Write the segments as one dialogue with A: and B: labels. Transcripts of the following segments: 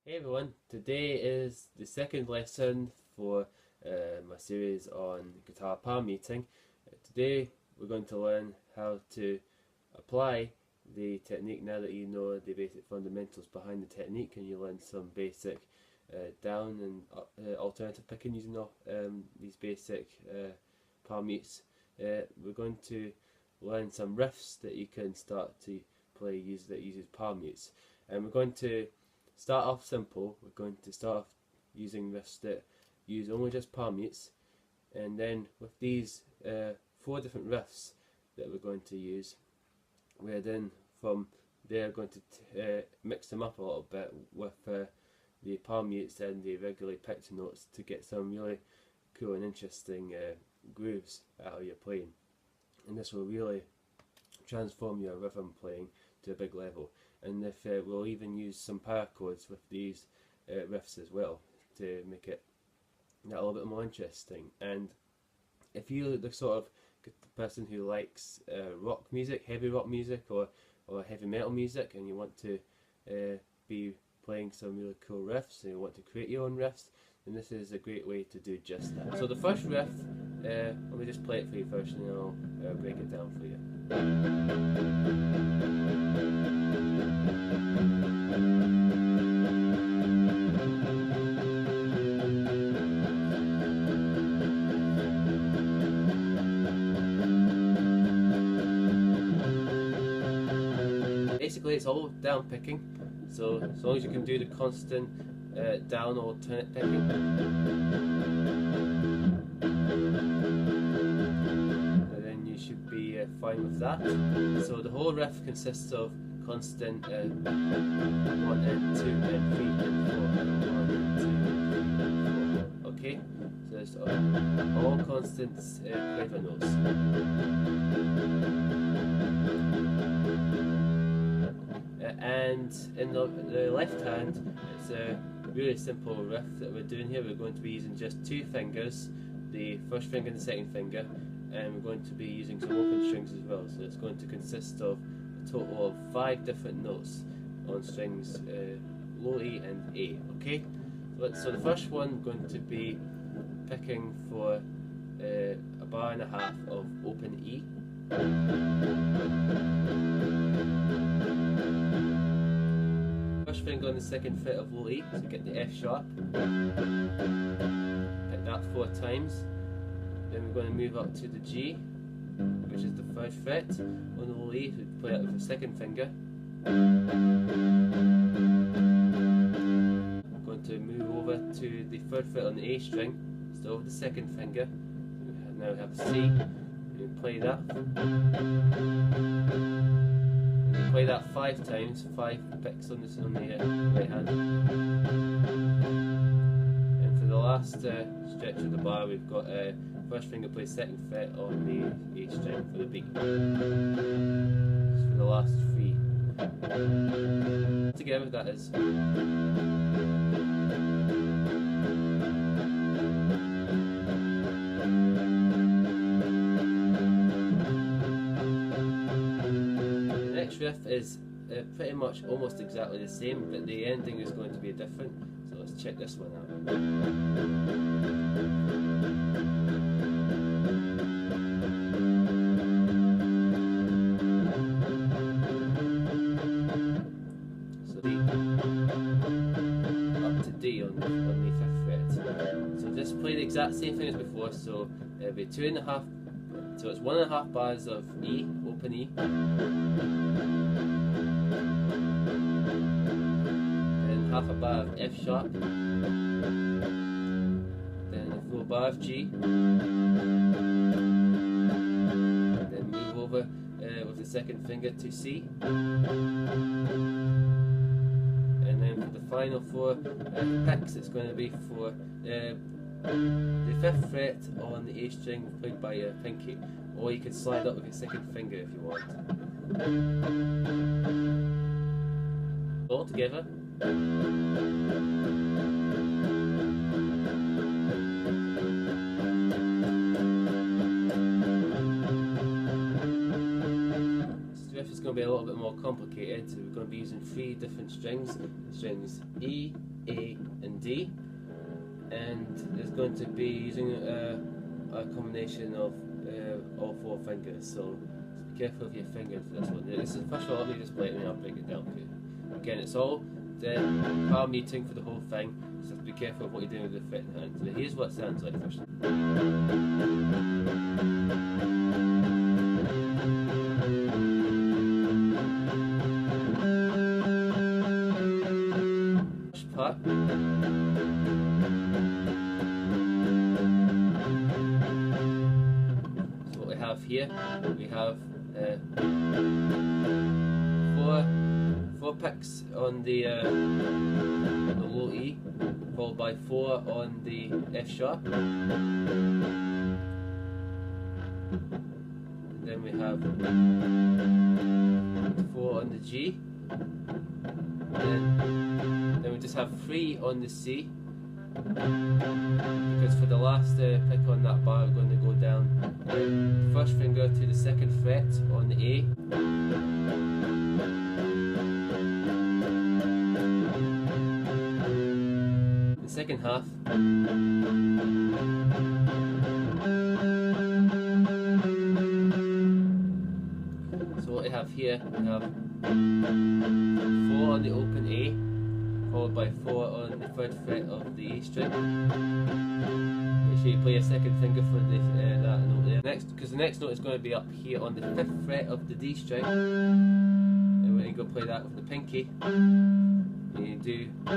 A: Hey everyone, today is the second lesson for my series on guitar palm muting. Today we're going to learn how to apply the technique now that you know the basic fundamentals behind the technique, and you learn some basic down and alternative picking using these basic palm mutes. We're going to learn some riffs that you can start to play that uses palm mutes, and we're going to start off simple. We're going to start off using riffs that use only just palm mutes, and then with these 4 different riffs that we're going to use, we're then from there going to mix them up a little bit with the palm mutes and the regularly picked notes to get some really cool and interesting grooves out of your playing, and this will really transform your rhythm playing to a big level. And if we'll even use some power chords with these riffs as well to make it a little bit more interesting. And if you're the sort of person who likes rock music, heavy rock music, or heavy metal music, and you want to be playing some really cool riffs and you want to create your own riffs, then this is a great way to do just that. So the first riff, let me just play it for you first, and then I'll break it down for you. Basically it's all down picking, so as long as you can do the constant down alternate picking, and then you should be fine with that. So the whole riff consists of constant 1 and 2 and 3 and 4 and 1 and 2 and 3 and 4. Okay, so it's all constant clever notes. And in the left hand, it's a really simple riff that we're doing here. We're going to be using just 2 fingers, the first finger and the second finger, and we're going to be using some open strings as well. So it's going to consist of a total of 5 different notes on strings low E and A. Okay, so the first one we're going to be picking for a bar and a half of open E. First finger on the second fret of low E, so get the F sharp. Pick that 4 times. Then we're going to move up to the G, which is the 3rd fret on the low E, so we play that with the second finger. I'm going to move over to the 3rd fret on the A string, still with the second finger. Now we have a C, and we play that. Play that 5 times, 5 picks on the right hand. And for the last stretch of the bar, we've got first finger plays 2nd fret on the A string for the B. Just for the last 3. Together, that is. Riff is pretty much almost exactly the same, but the ending is going to be different, so let's check this one out. So D up to D on the 5th fret. So just play the exact same thing as before, so it'll be 2.5, so it's 1.5 bars of E, open E, half a bar of F sharp, then a full bar of G, then move over with the second finger to C, and then for the final 4 picks, it's going to be for the 5th fret on the A string played by your pinky, or you can slide up with your second finger if you want. All together. This riff is going to be a little bit more complicated. We're going to be using 3 different strings. Strings E, A and D, and it's going to be using a combination of all four fingers, so be careful of your fingers for this one. This is, first of all, let me just play it and then I'll break it down for you. Again, it's all the palm meeting for the whole thing, so be careful of what you're doing with the fitting hand. So here's what it sounds like first. First part. So what we have here, we have four picks on the low E, followed by 4 on the F sharp, and then we have 4 on the G, and then we just have 3 on the C, because for the last pick on that bar we're going to go down the first finger to the second fret on the A, the second half, so what we have here, we have 4 on the open A, followed by 4 on the third fret of the A string. Make sure you play a second finger for the, that note there. Next, because the next note is going to be up here on the 5th fret of the D string, and we're going to go play that with the pinky. You do 5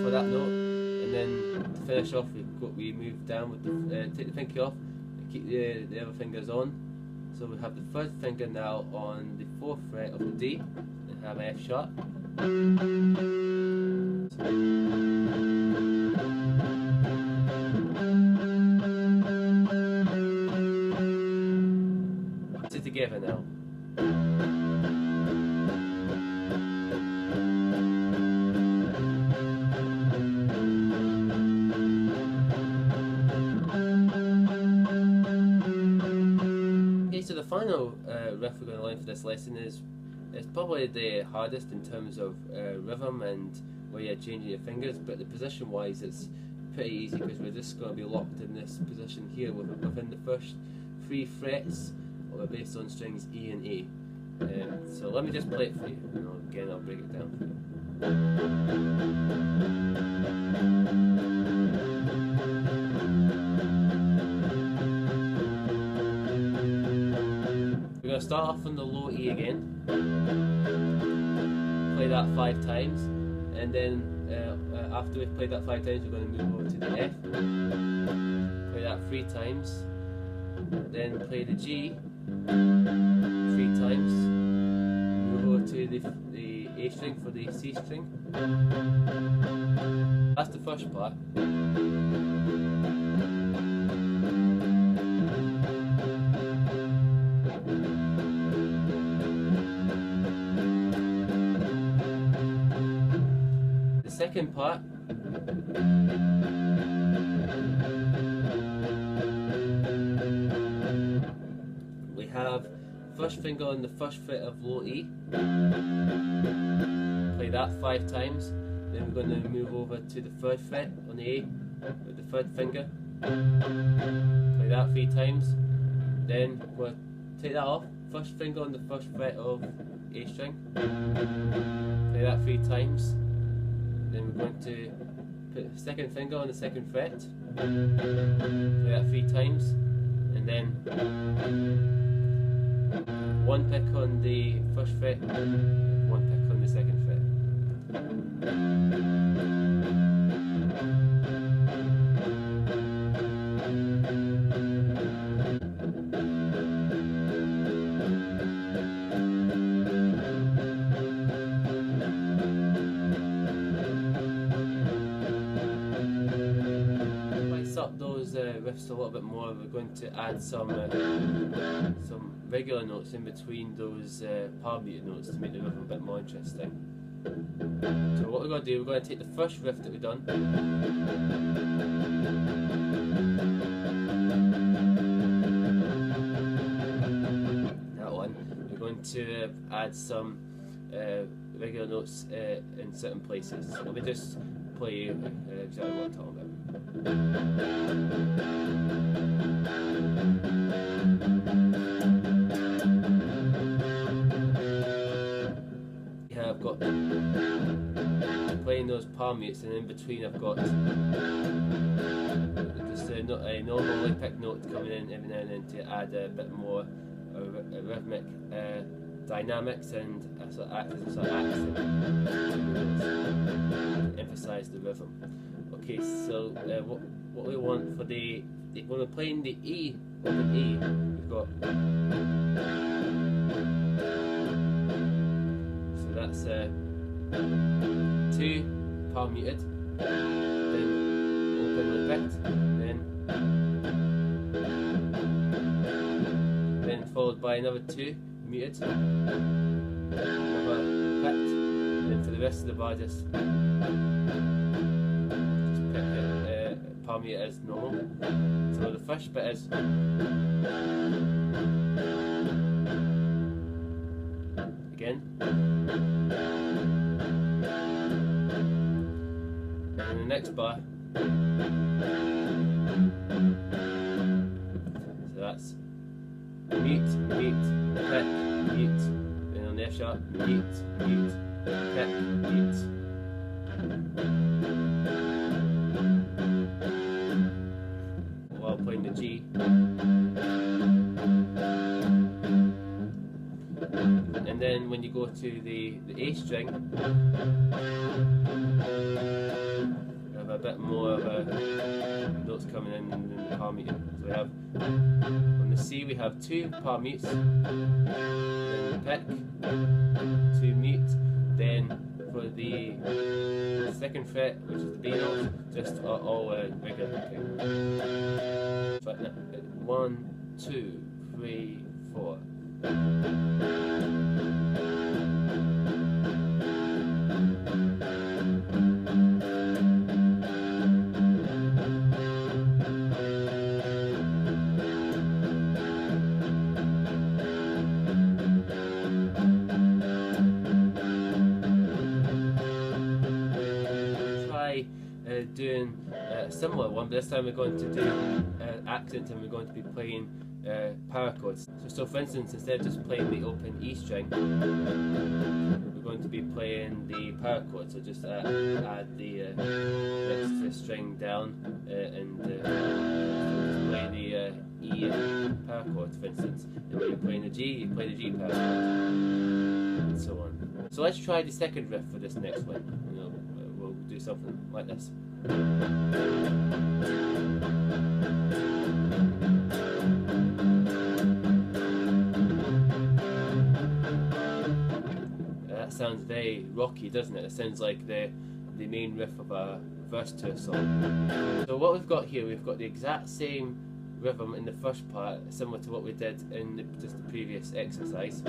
A: for that note, and then to finish off we move down with the take the pinky off and keep the other fingers on. So we have the third finger now on the 4th fret of the D and have F sharp. Put it together now. So the final riff we're going to learn for this lesson is probably the hardest in terms of rhythm and where you're changing your fingers, but the position wise it's pretty easy because we're just going to be locked in this position here within the first 3 frets of the bass on strings E and A. So let me just play it for you, and again I'll break it down for you. We're going to start off on the low E again, play that 5 times, and then after we've played that 5 times we're going to move over to the F, play that 3 times, then play the G 3 times, move over to the A string for the C string. That's the first part. Second part, we have first finger on the first fret of low E, play that 5 times, then we're going to move over to the 3rd fret on the A with the 3rd finger, play that 3 times, then we'll take that off, first finger on the 1st fret of A string, play that 3 times, then we're going to put the second finger on the 2nd fret, play that 3 times, and then 1 pick on the 1st fret, 1 pick on the 2nd fret. Up those riffs a little bit more, we're going to add some regular notes in between those palm muted notes to make the riff a bit more interesting. So what we're going to do, we're going to take the first riff that we've done, that one, we're going to add some regular notes in certain places. So let me just play you exactly what I'm talking about. Yeah, I've got playing those palm mutes, and in between I've got just a normally picked note coming in every now and then to add a bit more rhythmic dynamics and a sort of accent to emphasise the rhythm. Okay, so what we want for when we're playing the E, open E, we've got, so that's 2 palm muted, then openly picked, then followed by another 2 muted, another picked, then for the rest of the bar just pick it, palm mute as normal. So the first bit is again, and the next bar, so that's mute, mute, pick, mute, then on the F sharp, mute, mute, pick, mute. While playing the G. And then when you go to the A string, you have a bit more of notes coming in the palm mute. So we have, on the C we have 2 palm mutes, then pick, 2 mute, then for the 2nd fret, which is the B note, just all regular picking. But 1, 2, 3, 4. Doing a similar one, but this time we're going to do accents, and we're going to be playing power chords. So for instance, instead of just playing the open E string, we're going to be playing the power chord. So just add the next string down and play the E power chord, for instance. And when you're playing the G, you play the G power chord, and so on. So let's try the second riff for this next one. We'll do something like this. That sounds very rocky, doesn't it? It sounds like the main riff of a verse to a song. So what we've got here, we've got the exact same rhythm in the first part, similar to what we did in just the previous exercise.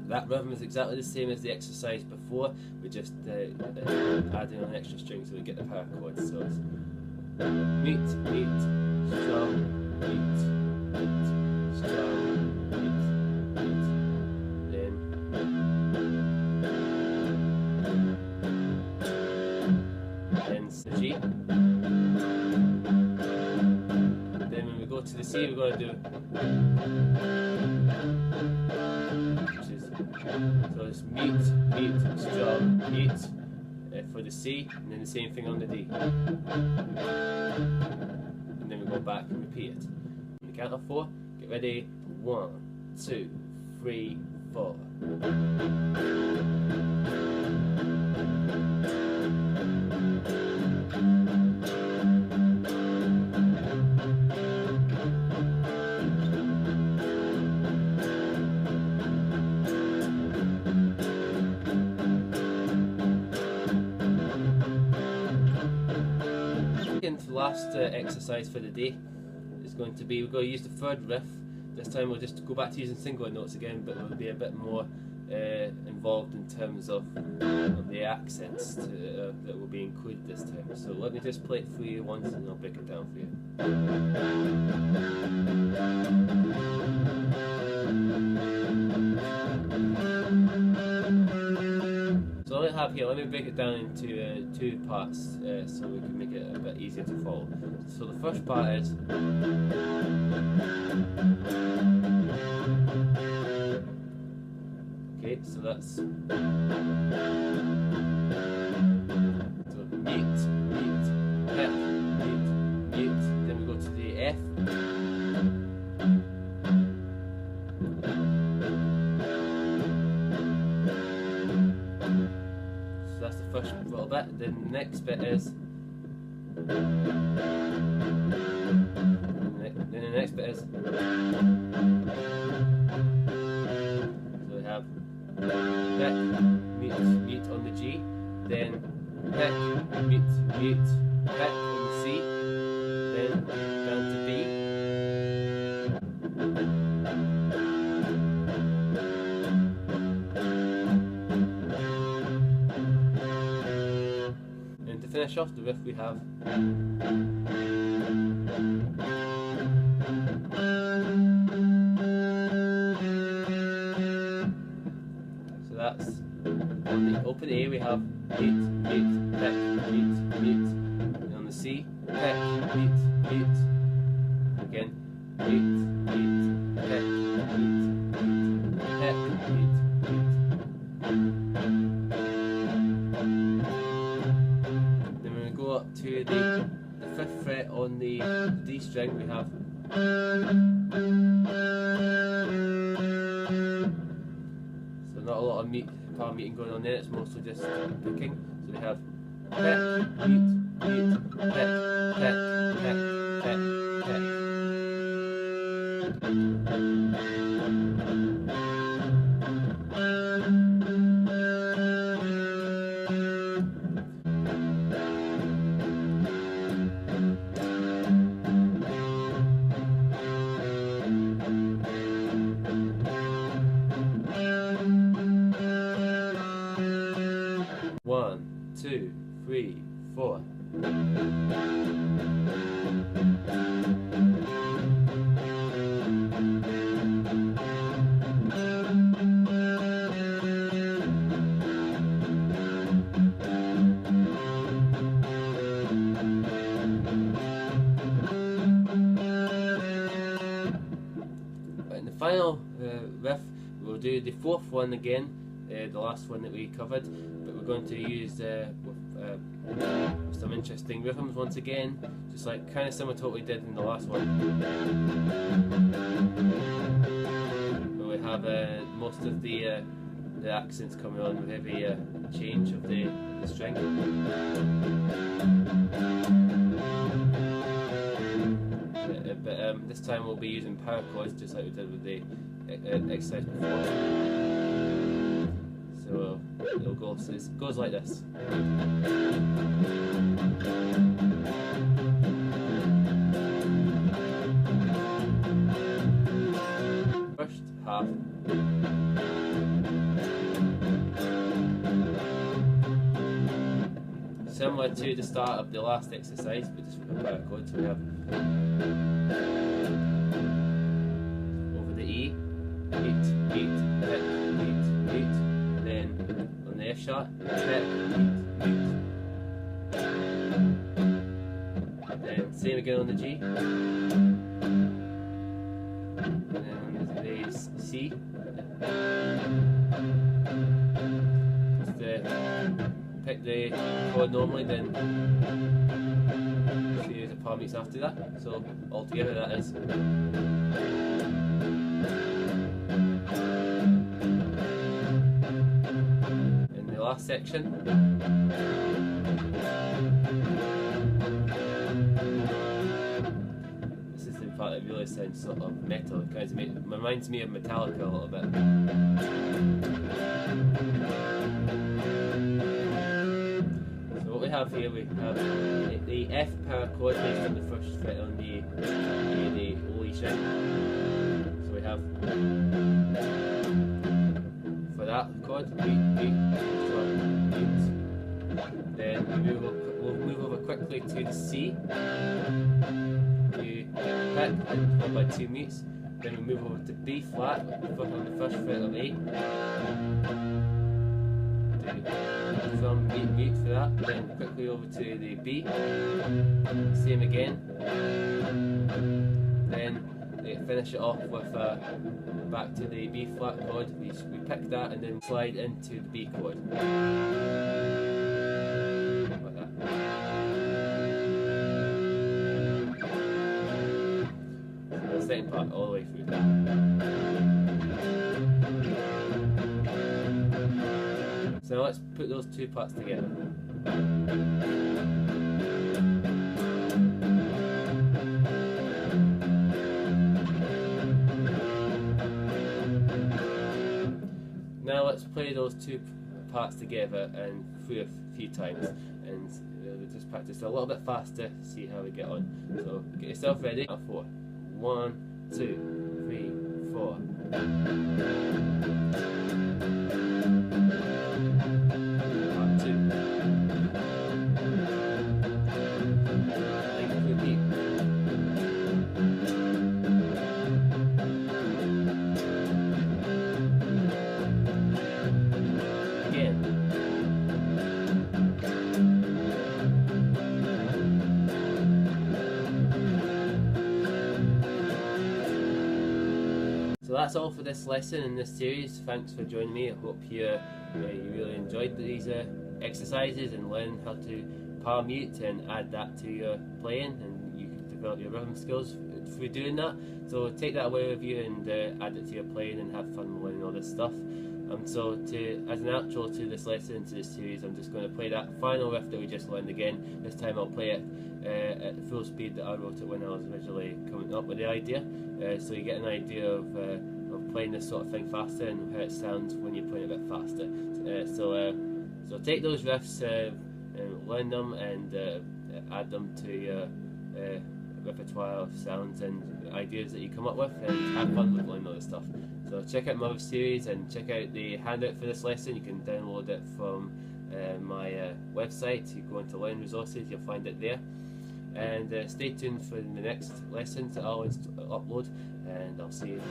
A: That rhythm is exactly the same as the exercise before, we just adding an extra string so we get the power chords. So it's mute, mute, strum, mute, mute, strum, mute, mute, then the G. Then when we go to the C, we're going to do, so it's mute, mute, strum, mute for the C, and then the same thing on the D. And then we go back and repeat it. On the count of 4, get ready. 1, 2, 3, 4. Last exercise for the day is going to be, we're going to use the third riff. This time we'll just go back to using single notes again, but we'll be a bit more involved in terms of the accents that will be included this time. So let me just play it for you once and I'll break it down for you. So what I have here, let me break it down into two parts so we can make it a bit easier to follow. So the first part is okay, so that's so mute, mute, hip, mute, mute. Then we go to the F. So that's the first little bit. Then the next bit is then the next bit is pick, mute, mute on the G, then pick, mute, mute, pick on the C, then down to B. And to finish off the riff we have that's on the open A we have mute, mute, pick, mute, mute. And on the C, pick, mute, mute. Again, mute, mute, pick, mute, mute, pick, mute, mute. Then when we go up to the 5th fret on the D string we have not a lot of power meeting going on there, it's mostly just picking. So we have pick, mute, mute, pick, pick, pick, pick, pick. One, two, three, four. In the final riff, we'll do the 4th one again, the last one that we covered. We're going to use some interesting rhythms once again, just like kind of similar to what we did in the last one. Where we have most of the accents coming on with every change of the string. But this time we'll be using power chords just like we did with the exercise before. So it'll go, so it goes like this. First half. Similar to the start of the last exercise, but just with a power chord. So we have over the E, beat, beat, hit, beat, beat. Then on the F sharp, hit, beat, beat. Then same again on the G. And then on the C. Just pick the chord normally, then see the power meets after that. So altogether that is. In the last section. This is the part that really sounds sort of metal. It kind of reminds me of Metallica a little bit. What we have here, we have the F power chord based on the first fret on the O string. So we have, for that chord, beat, beat, beat. Then we'll move over quickly to the C. You pick and followed by 2 mutes. Then we move over to B flat on the first fret of A. From mute for that. Then quickly over to the B. Same again. Then finish it off with back to the B flat chord. We pick that and then slide into the B chord. Like that. The second part all the way through. So now let's put those 2 parts together. Now let's play those 2 parts together and through a few times, and we'll just practice a little bit faster, see how we get on. So get yourself ready. 4. 1, 2, 3, 4. Part 2. And repeat. Again. So that's all for this lesson in this series. Thanks for joining me. I hope you really enjoyed these exercises and learn how to palm mute and add that to your playing, and you can develop your rhythm skills through doing that. So take that away with you and add it to your playing and have fun learning all this stuff. So as an outro to this lesson, to this series, I'm just going to play that final riff that we just learned again. This time I'll play it at the full speed that I wrote it when I was originally coming up with the idea. So you get an idea of playing this sort of thing faster and how it sounds when you're playing it a bit faster. So take those riffs, learn them, and add them to your repertoire of sounds and ideas that you come up with, and have fun with learning all this stuff. So check out my other series and check out the handout for this lesson. You can download it from my website. You go into Learn Resources, you'll find it there. And stay tuned for the next lessons that I'll upload, and I'll see you.